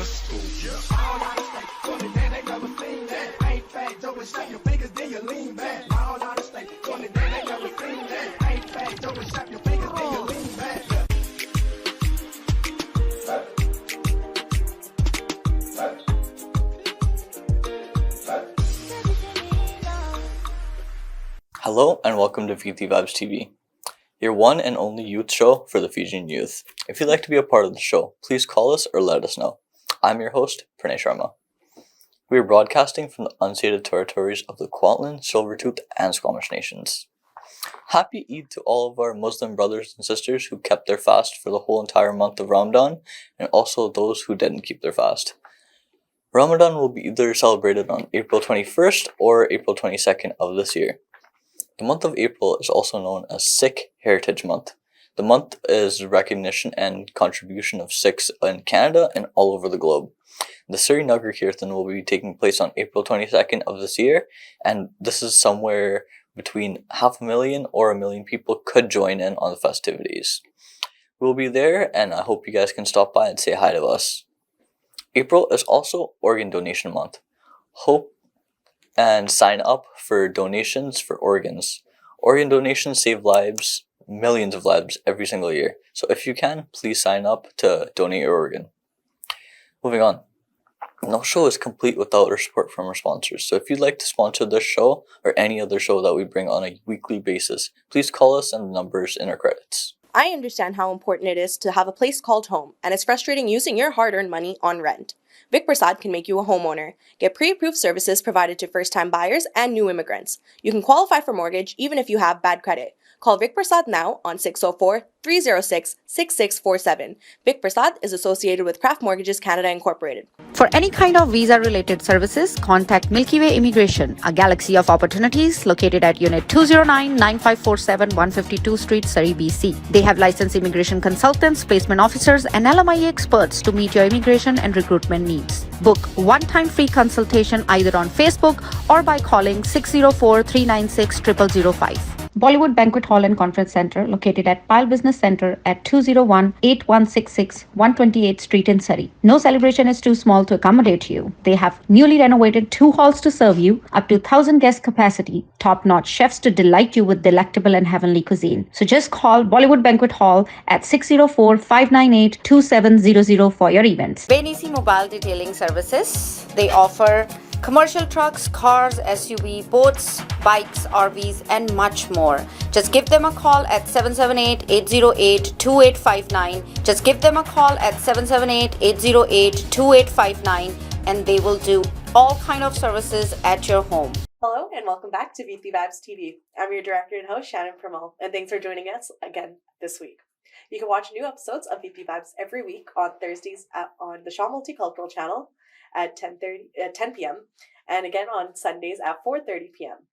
Let's go. All out of state, so the day they never seen that. Ain't fat, don't snap your fingers, then you lean back. All out of state, so the day they never seen that. Ain't fat, don't snap your fingers, then you lean back. Hello and welcome to Viti Vibes TV, your one and only youth show for the Fijian youth. If you'd like to be a part of the show, please call us or let us know. I'm your host, Pranay Sharma. We are broadcasting from the unceded territories of the Kwantlen, Silvertooth, and Squamish nations. Happy Eid to all of our Muslim brothers and sisters who kept their fast for the whole entire month of Ramadan, and also those who didn't keep their fast. Ramadan will be either celebrated on April 21st or April 22nd of this year. The month of April is also known as Sikh Heritage Month. The month is recognition and contribution of Sikhs in Canada and all over the globe. The Sri Nagar Kirtan will be taking place on April 22nd of this year, and this is somewhere between 500,000 or 1 million people could join in on the festivities. We'll be there, and I hope you guys can stop by and say hi to us. April is also Organ Donation Month. Hope and sign up for donations for organs. Organ donations save lives, millions of lives every single year. So if you can, please sign up to donate your organ. Moving on. No show is complete without our support from our sponsors. So if you'd like to sponsor this show or any other show that we bring on a weekly basis, please call us and the numbers in our credits. I understand how important it is to have a place called home, and it's frustrating using your hard-earned money on rent. Vic Prasad can make you a homeowner. Get pre-approved services provided to first-time buyers and new immigrants. You can qualify for mortgage even if you have bad credit. Call Vic Prasad now on 604-306-6647. Vic Prasad is associated with Craft Mortgages Canada Incorporated. For any kind of visa-related services, contact Milky Way Immigration, a galaxy of opportunities located at Unit 209-9547 152 Street, Surrey, BC. They have licensed immigration consultants, placement officers, and LMIA experts to meet your immigration and recruitment needs. Book one-time free consultation either on Facebook or by calling 604-396-0005. Bollywood Banquet Hall and Conference Center, located at Pile Business Center at 201-8166 128th Street in Surrey. No celebration is too small to accommodate you. They have newly renovated 2 halls to serve you, up to 1,000 guest capacity, top-notch chefs to delight you with delectable and heavenly cuisine. So just call Bollywood Banquet Hall at 604-598-2700 for your events. Benisi Mobile Detailing Services. They offer commercial trucks, cars, SUV, boats, bikes, RVs, and much more. Just give them a call at 778-808-2859. Just give them a call at 778-808-2859 and they will do all kind of services at your home. Hello and welcome back to Viti Vibes TV. I'm your director and host, Shannon Pramal, and thanks for joining us again this week. You can watch new episodes of Viti Vibes every week on Thursdays on the Shaw Multicultural channel at 10 p.m. and again on Sundays at 4:30 p.m.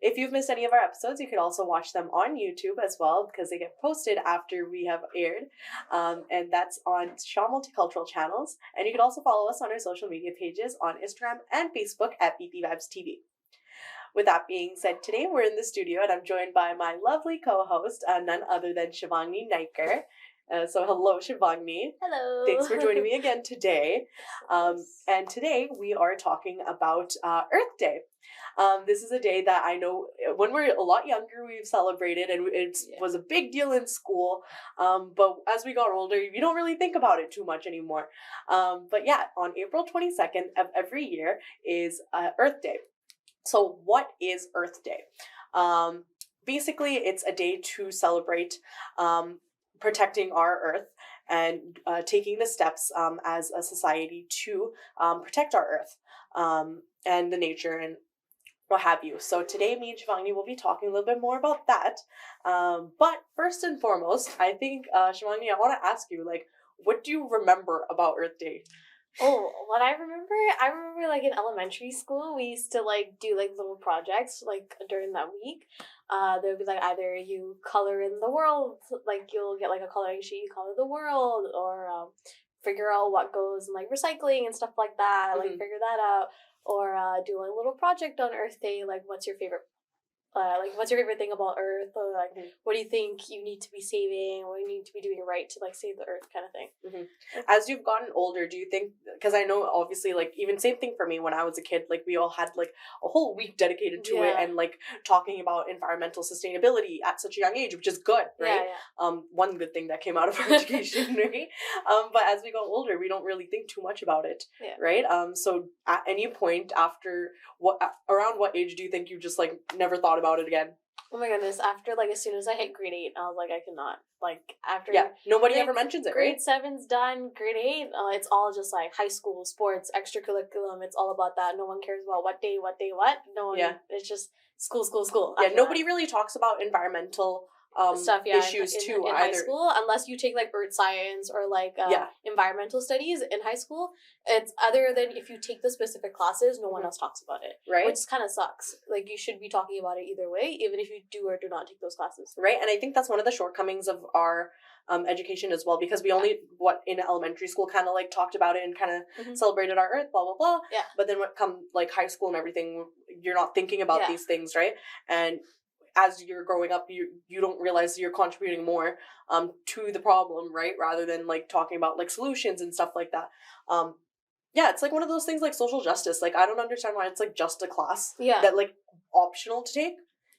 If you've missed any of our episodes, you can also watch them on YouTube as well because they get posted after we have aired, and that's on Shaw Multicultural channels. And you can also follow us on our social media pages on Instagram and Facebook at Viti Vibes TV. With that being said, today we're in the studio and I'm joined by my lovely co-host, none other than Shivangni Naiker. So hello, Shivangni. Hello. Thanks for joining me again today. And today we are talking about Earth Day. This is a day that I know when we're a lot younger, we've celebrated and it was a big deal in school. But as we got older, you don't really think about it too much anymore. But yeah, on April 22nd of every year is Earth Day. So what is Earth Day? Basically, it's a day to celebrate protecting our Earth and taking the steps as a society to protect our Earth and the nature and what have you. So today, me and Shivangni will be talking a little bit more about that. But first and foremost, I think, Shivangni, I want to ask you, like, what do you remember about Earth Day? Oh, what I remember like in elementary school, we used to like do like little projects like during that week. There would be like either you color in the world, like you'll get like a coloring sheet, you color the world, or figure out what goes in like recycling and stuff like that, like figure that out, or do a little project on Earth Day, like what's your favorite like, what's your favorite thing about Earth? Or like, what do you think you need to be saving? What do you need to be doing right to like save the Earth, kind of thing. As you've gotten older, do you think? Because I know obviously, like even same thing for me when I was a kid. Like we all had like a whole week dedicated to it, and like talking about environmental sustainability at such a young age, which is good, right? One good thing that came out of our education, right? But as we got older, we don't really think too much about it, right? So at any point after around what age do you think you just like never thought about it again? Oh my goodness, after like as soon as I hit grade 8, I was like, I cannot. Like after nobody ever mentions it, grade right? 7's done, grade 8, it's all just like high school, sports, extracurriculum, it's all about that. No one cares about what day, what. No one, it's just school. Nobody really talks about environmental stuff issues too in either. high school, unless you take like earth science or like environmental studies in high school. It's other than if you take the specific classes, no one else talks about it, right? Which kind of sucks. Like you should be talking about it either way, even if you do or do not take those classes, right? And I think that's one of the shortcomings of our education as well, because we only in elementary school kind of like talked about it and kind of celebrated our Earth, blah blah blah. But then when it come like high school and everything, you're not thinking about these things, right? And as you're growing up, you don't realize you're contributing more to the problem, right? Rather than like talking about like solutions and stuff like that. It's like one of those things like social justice. Like I don't understand why it's like just a class that like optional to take.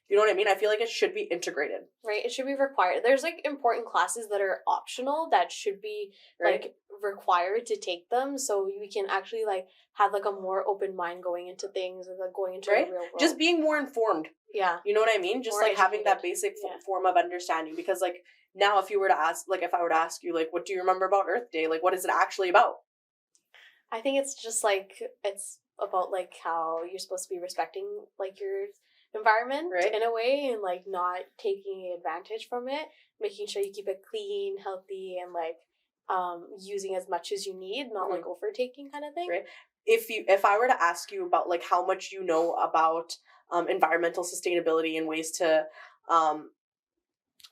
You know what I mean? I feel like it should be integrated. Right, it should be required. There's like important classes that are optional that should be like required to take them, so we can actually like have like a more open mind going into things, and like going into the real world. Just being more informed. Yeah. You know what I mean? Just more like educated. Having that basic form of understanding. Because like now if I were to ask you like, what do you remember about Earth Day? Like what is it actually about? I think it's just like, it's about like how you're supposed to be respecting like your environment in a way, and like not taking advantage from it, making sure you keep it clean, healthy, and like using as much as you need, not like overtaking kind of thing. Right. If I were to ask you about like how much you know about environmental sustainability and ways to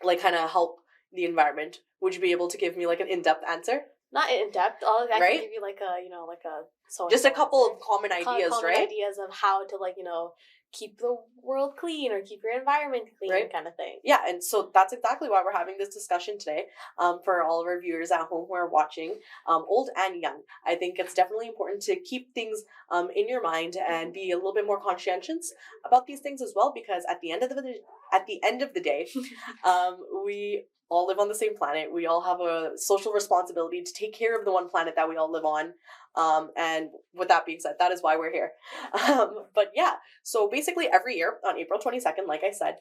like kind of help the environment, would you be able to give me like an in-depth answer? Not in depth. I can give you like a just a couple of common ideas, ideas of how to like keep the world clean or keep your environment clean, kind of thing. Yeah, and so that's exactly why we're having this discussion today. For all of our viewers at home who are watching, old and young, I think it's definitely important to keep things in your mind and be a little bit more conscientious about these things as well, because at the end of the day, we all live on the same planet. We all have a social responsibility to take care of the one planet that we all live on. And with that being said, that is why we're here. But yeah, so basically every year on April 22nd, like I said,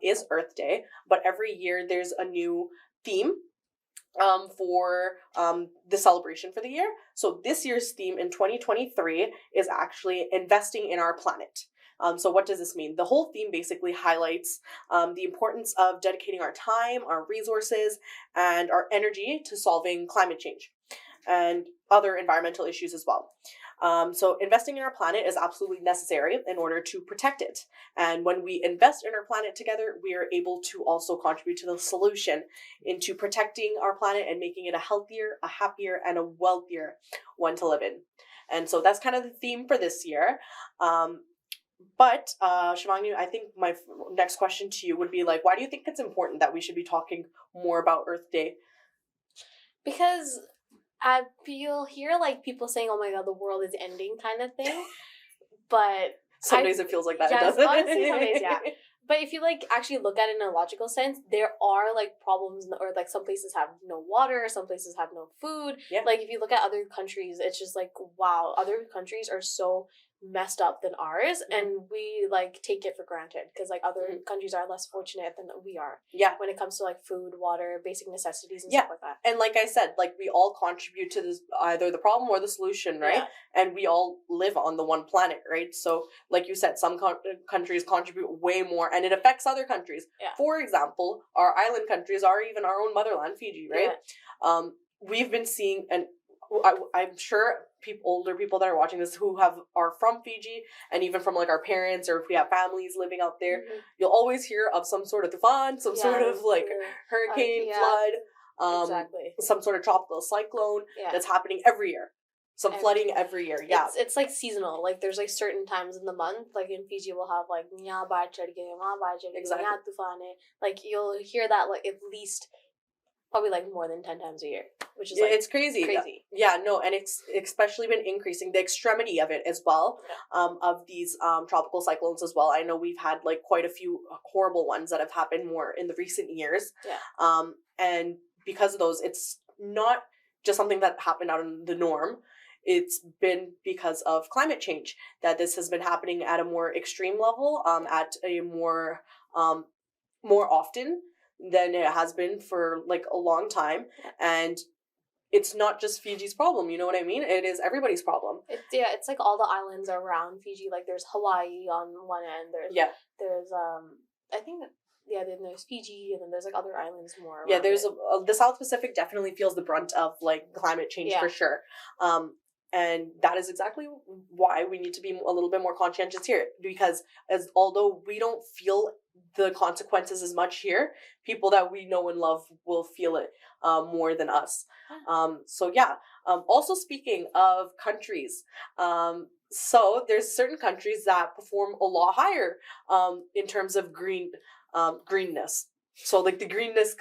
is Earth Day. But every year there's a new theme for the celebration for the year. So this year's theme in 2023 is actually investing in our planet. So what does this mean? The whole theme basically highlights the importance of dedicating our time, our resources, and our energy to solving climate change and other environmental issues as well. So investing in our planet is absolutely necessary in order to protect it. And when we invest in our planet together, we are able to also contribute to the solution into protecting our planet and making it a healthier, a happier, and a wealthier one to live in. And so that's kind of the theme for this year. But Shivangi, I think my next question to you would be like, why do you think it's important that we should be talking more about Earth Day? Because you'll hear like people saying, "Oh my God, the world is ending," kind of thing. But some days it feels like that. Yes, doesn't honestly, some days, yeah. But if you like actually look at it in a logical sense, there are like problems, or like some places have no water, some places have no food. Yeah. Like if you look at other countries, it's just like, wow, other countries are so messed up than ours, and we like take it for granted because like other countries are less fortunate than we are when it comes to like food, water, basic necessities and stuff like that. And like I said, like we all contribute to this, either the problem or the solution, right? And we all live on the one planet, right? So like you said, some countries contribute way more, and it affects other countries. For example, our island countries, or even our own motherland, Fiji, right? We've been seeing, and I'm sure older people that are watching this who are from Fiji, and even from like our parents, or if we have families living out there, you'll always hear of some sort of tufan, some sort of like hurricane, flood, some sort of tropical cyclone that's happening every year. some flooding every year. Yeah. It's like seasonal. Like there's like certain times in the month. Like in Fiji, we'll have like Exactly. like you'll hear that like at least probably like more than 10 times a year, which is Yeah, like it's crazy. Yeah, no, and it's especially been increasing the extremity of it as well, of these tropical cyclones as well. I know we've had like quite a few horrible ones that have happened more in the recent years. Yeah. And because of those, it's not just something that happened out of the norm. It's been because of climate change that this has been happening at a more extreme level, at a more often than it has been for like a long time. And it's not just Fiji's problem, you know what I mean? It is everybody's problem. It's like all the islands around Fiji. Like there's Hawaii on one end. There's I think then there's Fiji, and then there's like other islands more. Yeah, there's the South Pacific definitely feels the brunt of like climate change for sure. And that is exactly why we need to be a little bit more conscientious here, because although we don't feel the consequences as much here, people that we know and love will feel it more than us. Also speaking of countries, so there's certain countries that perform a lot higher in terms of greenness. So like the greenest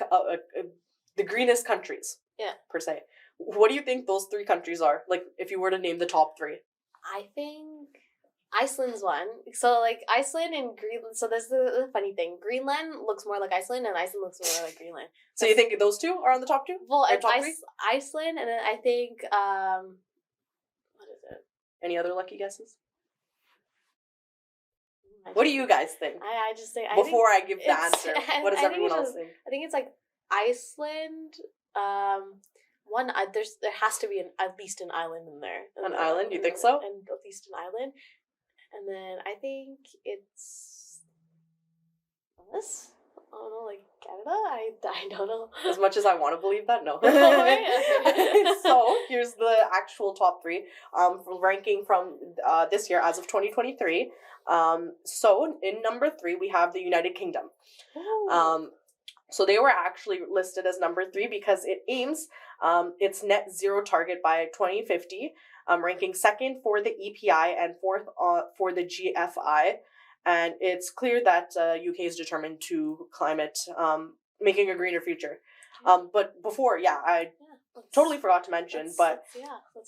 countries, per se. What do you think those 3 countries are? Like, if you were to name the top 3. I think Iceland's one. So, like, Iceland and Greenland. So, there's the funny thing. Greenland looks more like Iceland, and Iceland looks more like Greenland. So, you think those 2 are on the top 2? Well, it's Iceland, and then I think, what is it? Any other lucky guesses? What do you guys think? I just think... Before I give the answer, what does everyone else think? I think it's, like, Iceland, there has to be at least an island in there. An island? You think so? And at least an island. And then I think it's this. I don't know, like Canada? I don't know. As much as I want to believe that, no. Okay. So here's the actual top 3 ranking from this year as of 2023. So in number 3 we have the United Kingdom. So they were actually listed as number 3 because it aims its net zero target by 2050, ranking 2nd for the EPI and 4th for the GFI. And it's clear that UK is determined to climate, making a greener future. But before, I totally forgot to mention, but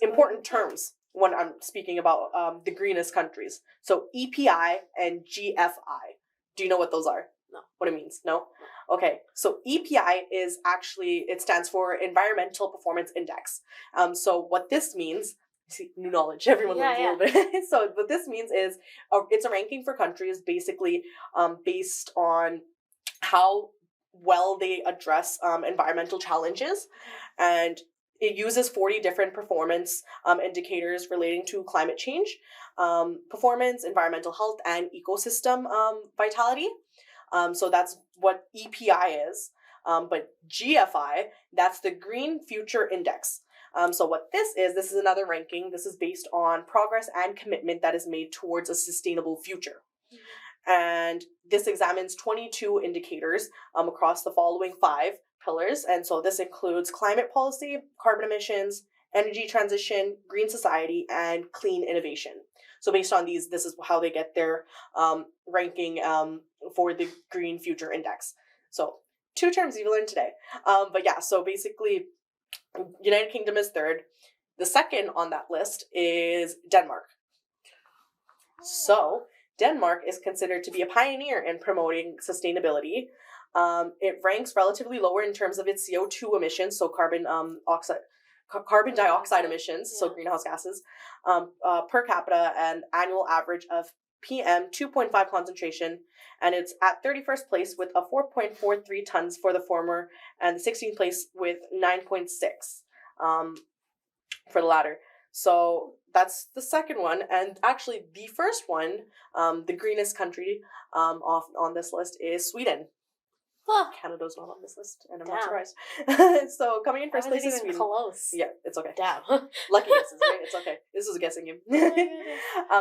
important terms when I'm speaking about the greenest countries. So EPI and GFI. Do you know what those are? No. What it means? No? Okay, so EPI is actually, it stands for Environmental Performance Index. So what this means, see, new knowledge, everyone learns a little bit. So what this means is, it's a ranking for countries basically based on how well they address environmental challenges. And it uses 40 different performance indicators relating to climate change, performance, environmental health, and ecosystem vitality. So that's what EPI is. But GFI, that's the Green Future Index. So what this is another ranking. This is based on progress and commitment that is made towards a sustainable future. And this examines 22 indicators across the following 5 pillars. And so this includes climate policy, carbon emissions, energy transition, green society, and clean innovation. So based on these, this is how they get their ranking for the Green Future Index. So 2 terms you learned today. So basically, United Kingdom is 3rd. The 2nd on that list is Denmark. So Denmark is considered to be a pioneer in promoting sustainability. It ranks relatively lower in terms of its CO2 emissions, so carbon dioxide emissions, so greenhouse gases, per capita, and annual average of PM 2.5 concentration, and it's at 31st place with a 4.43 tons for the former, and the 16th place with 9.6 for the latter. So that's the 2nd one, and actually the 1st one, the greenest country on this list is Sweden. Huh. Canada's not on this list, and I'm not surprised. So coming in first place is Sweden. Close. Yeah, it's okay. Damn. Lucky guesses, right? It's okay. This is a guessing game.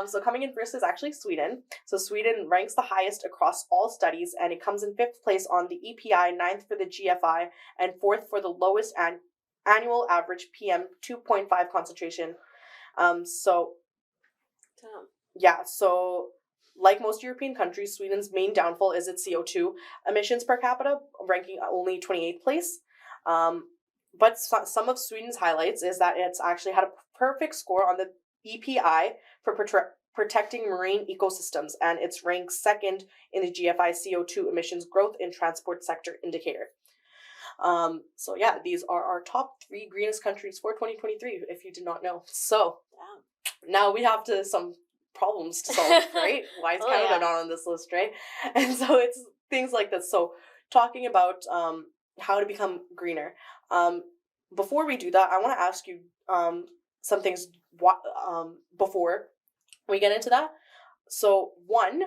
So coming in first is actually Sweden. So Sweden ranks the highest across all studies, and it comes in 5th place on the EPI, 9th for the GFI, and 4th for the lowest annual average PM 2.5 concentration. So like most European countries, Sweden's main downfall is its CO2 emissions per capita, ranking only 28th place. But some of Sweden's highlights is that it's actually had a perfect score on the EPI for protecting marine ecosystems, and it's ranked second in the GFI CO2 emissions growth in transport sector indicator. So yeah, these are our top 3 greenest countries for 2023, if you did not know. So now we have some problems to solve, right? Why is Canada not on this list, right? And so it's things like this. So talking about how to become greener. Before we do that, I want to ask you some things before we get into that. So one,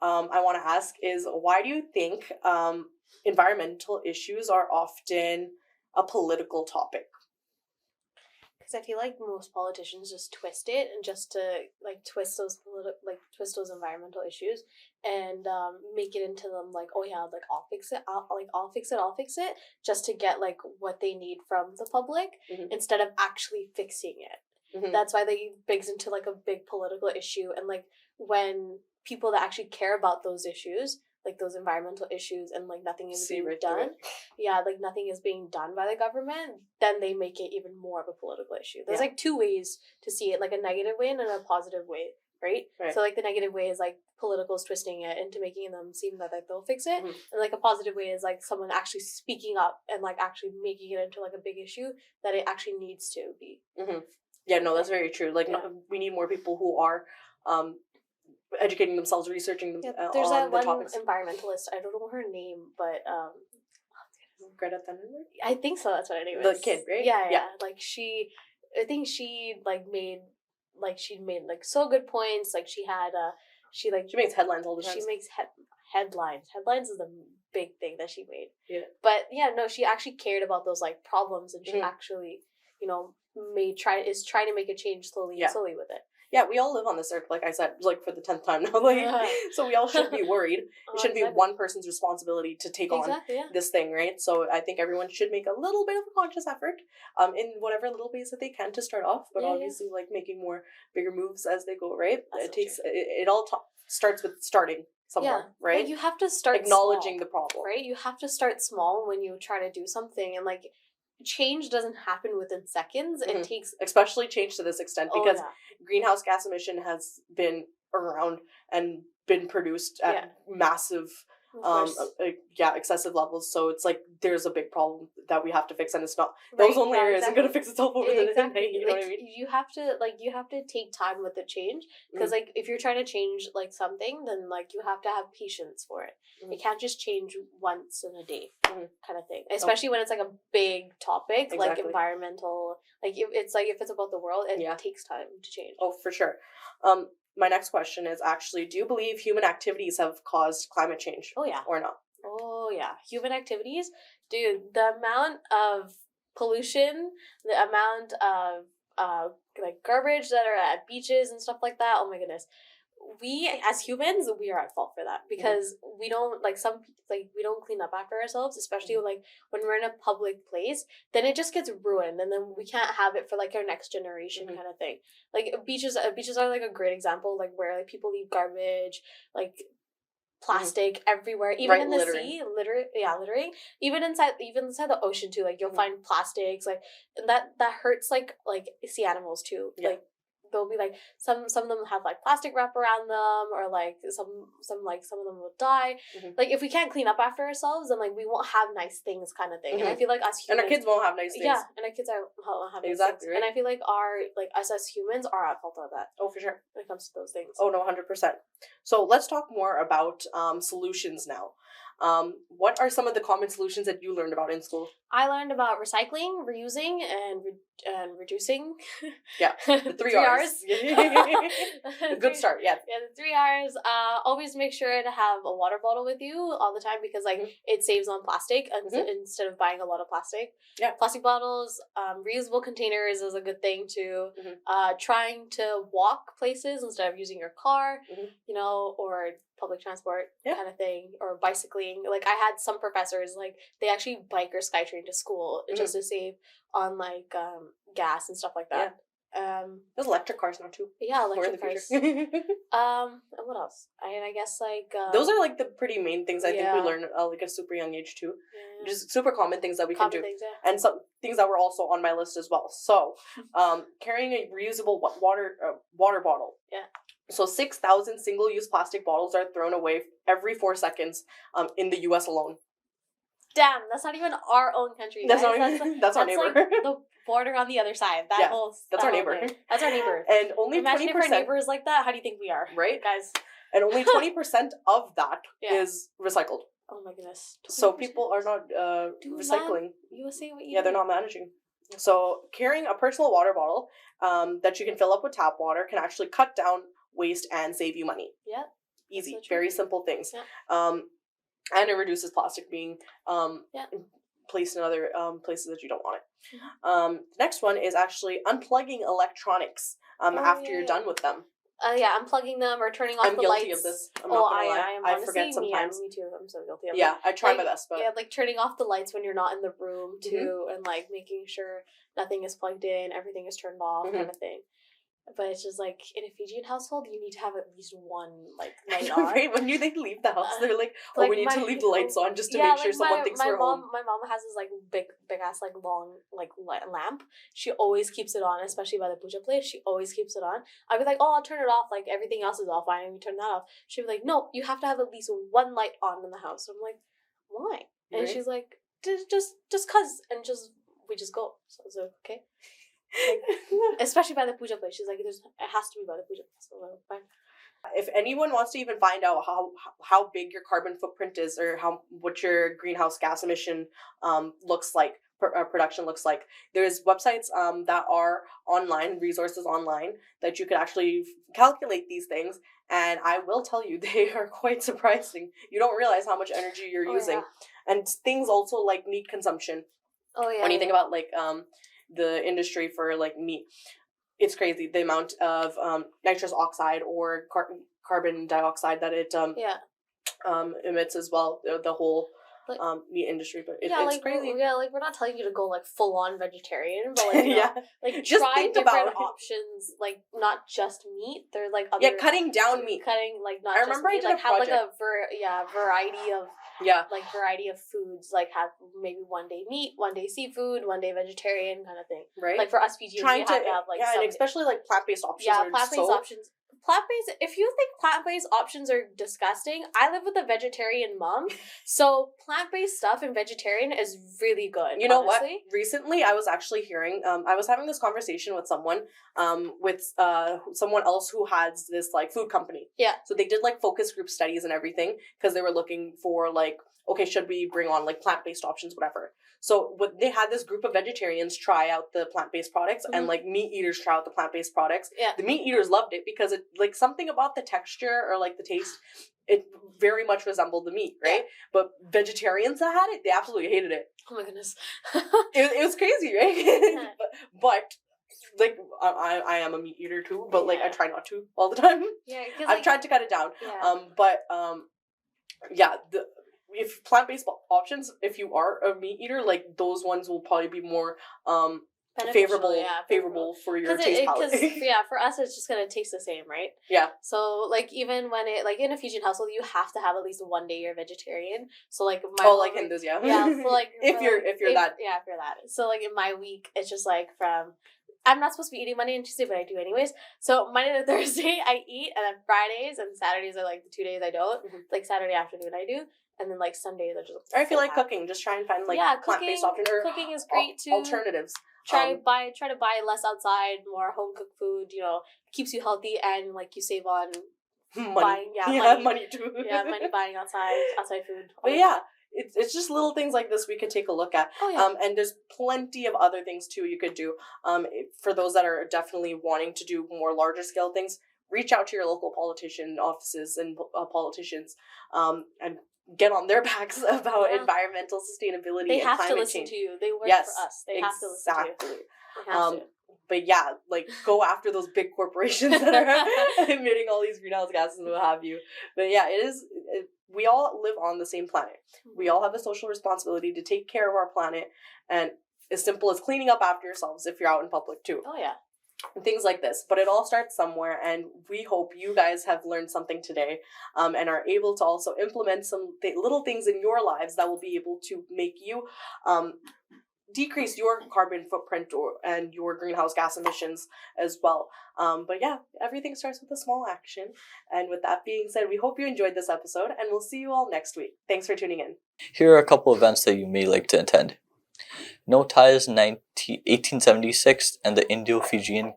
I want to ask is, why do you think environmental issues are often a political topic? Because I feel like most politicians just twist it and just to twist those environmental issues and make it into them like, oh yeah, like I'll fix it just to get like what they need from the public instead of actually fixing it. That's why they bigs into like a big political issue, and like when people that actually care about those issues, like those environmental issues, and like nothing is being done, like nothing is being done by the government, then they make it even more of a political issue. There's like 2 ways to see it, like a negative way and a positive way, right? So like the negative way is like politicals twisting it into making them seem that like they'll fix it, and like a positive way is like someone actually speaking up and like actually making it into like a big issue that it actually needs to be. Yeah, no, that's very true. Like we need more people who are educating themselves, researching them. There's on that the one topics. environmentalist, I don't know her name, but Greta Thunberg? I think so, that's what her name The is. kid, right? Yeah. Like I think she made like so good points. Like she makes headlines all the time. She makes headlines. Headlines is the big thing that she made. Yeah. But yeah, no, she actually cared about those like problems, and she actually, is trying to make a change slowly with it. Yeah, we all live on this earth, like I said, like for the 10th time now. Like, so we all should be worried. It shouldn't be one person's responsibility to take on this thing, right? So I think everyone should make a little bit of a conscious effort, in whatever little ways that they can to start off. But obviously, like making bigger moves as they go, right? It all starts with starting somewhere, right? Like you have to start acknowledging small, the problem, right? You have to start small when you try to do something, and like change doesn't happen within seconds. It takes, especially change to this extent, because greenhouse gas emission has been around and been produced at massive excessive levels. So it's like there's a big problem that we have to fix, and it's not those only areas isn't going to fix itself over the day. You know what I mean? You have to take time with the change, because like if you're trying to change like something, then like you have to have patience for it. It can't just change once in a day, kind of thing. Especially when it's like a big topic, like environmental. Like if it's about the world, it takes time to change. Oh, for sure. My next question is actually, do you believe human activities have caused climate change? Oh yeah. Or not? Oh yeah. Human activities, dude. The amount of pollution, the amount of like garbage that are at beaches and stuff like that. Oh my goodness. We as humans, we are at fault for that, because we don't we don't clean up after ourselves, especially like when we're in a public place. Then it just gets ruined, and then we can't have it for like our next generation, kind of thing. Like beaches are like a great example, like where like people leave garbage, like plastic everywhere, even in the sea, littering, even inside the ocean too. Like you'll find plastics, like that hurts like sea animals too. Like they'll be like some of them have like plastic wrap around them, or like some of them will die. Like if we can't clean up after ourselves, then like we won't have nice things, kind of thing. And I feel like us humans, and our kids won't have nice things. Yeah, and our kids won't have nice things. Right? And I feel like us as humans are at fault of that. Oh, for sure. When it comes to those things. Oh no, 100%. So let's talk more about solutions now. What are some of the common solutions that you learned about in school? I learned about recycling, reusing, and reducing. Yeah, the three R's. A good start, yeah. Yeah, the 3 R's. Always make sure to have a water bottle with you all the time, because like it saves on plastic instead of buying a lot of plastic. Yeah. Plastic bottles, reusable containers is a good thing too. Trying to walk places instead of using your car, or public transport kind of thing, or bicycling. Like I had some professors, like they actually bike or SkyTrain to school just to save on like gas and stuff like that. There's electric cars now too. Yeah, More in electric the cars. future. And what else? I guess like Those are like the pretty main things I think we yeah. learn at like a super young age too. yeah, Just super common things that we can common do. things, yeah. And some things that were also on my list as well. So, carrying a reusable water bottle. Yeah. So 6,000 single-use plastic bottles are thrown away every 4 seconds in the U.S. alone. Damn, that's not even our own country. That's guys. not even, that's our neighbor. Like the border on the other side. That's our whole neighbor. thing. That's our neighbor. And only Imagine 20%, if our neighbor is like that. How do you think we are, right? guys? And only 20% of that is Yeah. recycled. Oh my goodness. So 20%. people are not recycling. USA, what you Yeah, they're not managing. So carrying a personal water bottle that you can fill up with tap water can actually cut down waste and save you money. Yeah. Easy, so true. very simple things. Yeah. And it reduces plastic being placed in other places that you don't want it. Mm-hmm. Next one is actually unplugging electronics after you're done with them. Yeah, unplugging them or turning off I'm the guilty lights. of this. I'm not gonna lie. I am I honestly, forget sometimes. Me too. I'm so guilty of it. Yeah, I try my Like, best, but yeah, like turning off the lights when you're not in the room too, and like making sure nothing is plugged in, everything is turned off, kind of thing. But it's just like in a Fijian household, you need to have at least one like light on. right when they leave the house, they're like, "Oh, like we need to leave the lights on just to make sure someone thinks we're home." My mom has this like big ass like long like lamp. She always keeps it on, especially by the puja place. She always keeps it on. I'd be like, "Oh, I'll turn it off. Like everything else is off. Why don't you turn that off?" She'd be like, "No, you have to have at least one light on in the house." I'm like, "Why?" And she's like, "Just cause," and we just go. So I was like, "Okay." Like, especially by the puja place. She's like, it has to be by the puja place. So like, fine. If anyone wants to even find out how big your carbon footprint is or what your greenhouse gas emission looks like, production looks like, there's websites that are online, resources online that you could actually calculate these things. And I will tell you, they are quite surprising. You don't realize how much energy you're using. Yeah. And things also like meat consumption. Oh yeah. When you think about like the industry for like meat, it's crazy the amount of nitrous oxide or carbon dioxide that it emits as well, the whole like, meat industry. But it's like, crazy. Like we're not telling you to go like full on vegetarian, but like like just try different options, like not just meat. There's like other cutting down meat, cutting like not. I just remember meat, I did like a have project. like a variety of variety of foods, like have maybe one day meat, one day seafood, one day vegetarian kind of thing. Right. Like for us Fijians, we have to have like and especially like plant-based options. Yeah, plant-based options. Plant-based, if you think plant-based options are disgusting, I live with a vegetarian mom, so plant-based stuff and vegetarian is really good. You know what? Recently, I was actually hearing, I was having this conversation with someone else who has this like food company. Yeah. So they did like focus group studies and everything because they were looking for like, okay, should we bring on like plant-based options, whatever. So they had this group of vegetarians try out the plant-based products and like meat eaters try out the plant-based products. Yeah. The meat eaters loved it because it like something about the texture or like the taste, it very much resembled the meat, right? Yeah. But vegetarians that had it, they absolutely hated it. Oh my goodness. it was crazy, right? but like I am a meat eater too, but like I try not to all the time. Yeah, I've tried to cut it down. Yeah. If plant-based options, if you are a meat eater, like those ones will probably be more favorable for your taste palate. For us it's just gonna taste the same, right? Yeah. So like even when it like in a Fijian household you have to have at least one day you're vegetarian. So like like Hindus, yeah. Yeah. So like if you're that. Yeah, if you're that. So like in my week it's just like I'm not supposed to be eating Monday and Tuesday, but I do anyways. So Monday to Thursday I eat, and then Fridays and Saturdays are like the 2 days I don't. Mm-hmm. Like Saturday afternoon I do. And then like Sundays are just. Or if you like cooking, just try and find like plant-based options. Cooking is great too. Alternatives. Try to buy less outside, more home cooked food. You know, keeps you healthy and like you save on money. Money too. Money buying outside food. But yeah, it's just little things like this we could take a look at. Oh, yeah. And there's plenty of other things too you could do. For those that are definitely wanting to do more larger scale things, reach out to your local politician offices and politicians, and get on their backs about environmental sustainability and climate change. They have to listen to you. They work for us. They have to listen to you. They have to. But yeah, like go after those big corporations that are emitting all these greenhouse gases and what have you. But yeah, we all live on the same planet. We all have a social responsibility to take care of our planet, and as simple as cleaning up after yourselves if you're out in public too. Oh yeah. and things like this. But it all starts somewhere, and we hope you guys have learned something today, and are able to also implement some little things in your lives that will be able to make you decrease your carbon footprint and your greenhouse gas emissions as well. But yeah, everything starts with a small action. And with that being said, we hope you enjoyed this episode, and we'll see you all next week. Thanks for tuning in. Here are a couple events that you may like to attend. No Ties 1876 and the Indo-Fijian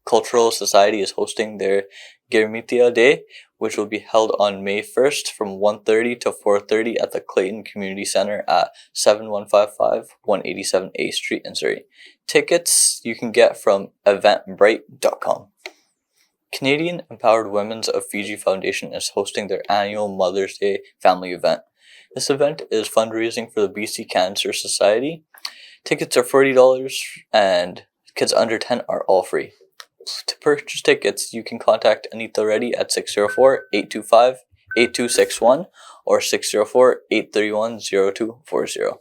Cultural Society is hosting their Girmitia Day, which will be held on May 1st from 1:30 to 4:30 at the Clayton Community Center at 7155 187 A Street in Surrey. Tickets you can get from eventbrite.com. Canadian Empowered Women's of Fiji Foundation is hosting their annual Mother's Day family event. This event is fundraising for the BC Cancer Society. Tickets are $40 and kids under 10 are all free. To purchase tickets, you can contact Anita Reddy at 604-825-8261 or 604-831-0240.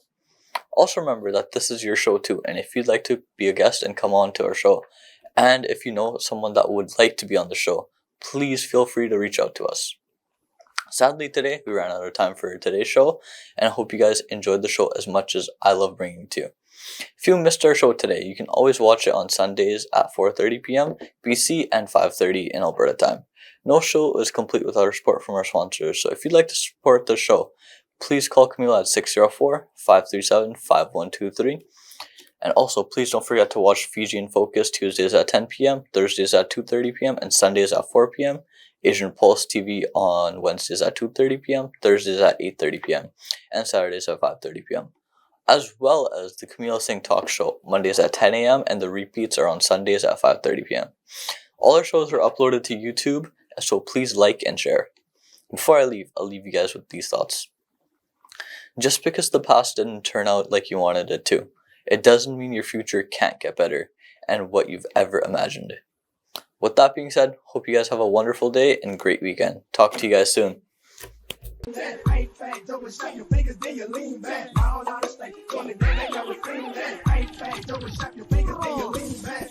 Also remember that this is your show too, and if you'd like to be a guest and come on to our show, and if you know someone that would like to be on the show, please feel free to reach out to us. Sadly today, we ran out of time for today's show, and I hope you guys enjoyed the show as much as I love bringing it to you. If you missed our show today, you can always watch it on Sundays at 4:30 p.m. BC and 5:30 in Alberta time. No show is complete without our support from our sponsors, so if you'd like to support the show, please call Camila at 604-537-5123. And also, please don't forget to watch Fijian Focus Tuesdays at 10 p.m., Thursdays at 2:30 p.m., and Sundays at 4 p.m. Asian Pulse TV on Wednesdays at 2:30 p.m., Thursdays at 8:30 p.m., and Saturdays at 5:30 p.m. As well as the Camille Singh Talk Show, Mondays at 10 a.m., and the repeats are on Sundays at 5:30 p.m. All our shows are uploaded to YouTube, so please like and share. Before I leave, I'll leave you guys with these thoughts. Just because the past didn't turn out like you wanted it to, it doesn't mean your future can't get better and what you've ever imagined. With that being said, hope you guys have a wonderful day and great weekend. Talk to you guys soon. That ain't fat, double shot your fingers, then you lean back. All out of state, on the day they never seen that. Ain't fat, double shot your fingers, then you lean back.